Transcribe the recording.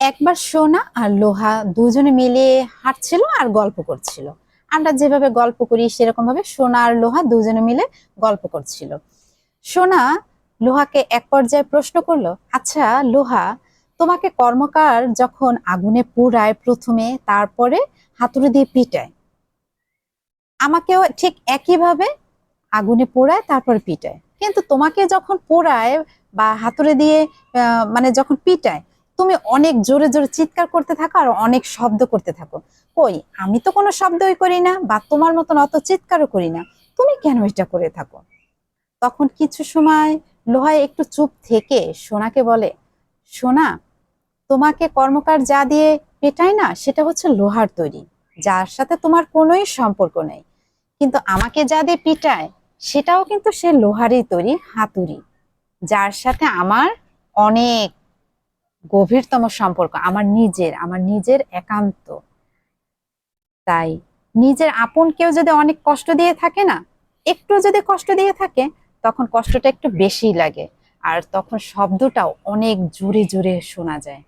একবার সোনা আর লোহা দুজনে মিলে হাঁটছিল আর গল্প করছিল। আমরা যেভাবে গল্প করি সেরকম ভাবে সোনা আর লোহা দুজনে মিলে গল্প করছিল। সোনা লোহাকে এক পর্যায়ে প্রশ্ন করলো, আচ্ছা লোহা, তোমাকে কর্মকার যখন আগুনে পোড়ায় প্রথমে, তারপরে হাতুড়ি দিয়ে পিটায়, আমাকেও ঠিক একইভাবে আগুনে পোড়ায় তারপর পিটায়, কিন্তু তোমাকে যখন পোড়ায় বা হাতুড়ে দিয়ে মানে যখন পিটায়, তুমি অনেক জোরে জোরে চিৎকার করতে থাকো আর অনেক শব্দ করতে থাকো। কই, আমি তো কোনো শব্দই করি না বা তোমার মতন অত চিৎকারও করি না, তুমি কেন এটা করে থাকো? তখন কিছু সময় লোহায় একটু চুপ থেকে সোনাকে বলে, সোনা, তোমাকে কর্মকার যা দিয়ে পেটায় না সেটা হচ্ছে লোহার তৈরি, যার সাথে তোমার কোনোই সম্পর্ক নেই। কিন্তু আমাকে যা দিয়ে পিটায় সেটাও কিন্তু সে লোহারই তৈরি হাতুড়ি, যার সাথে আমার অনেক গভীরতম সম্পর্ক, আমার নিজের একান্ত। তাই নিজের আপন কেউ যদি অনেক কষ্ট দিয়ে থাকে না, একটু যদি কষ্ট দিয়ে থাকে, তখন কষ্টটা একটু বেশি লাগে আর তখন শব্দটাও অনেক জোরে জোরে শোনা যায়।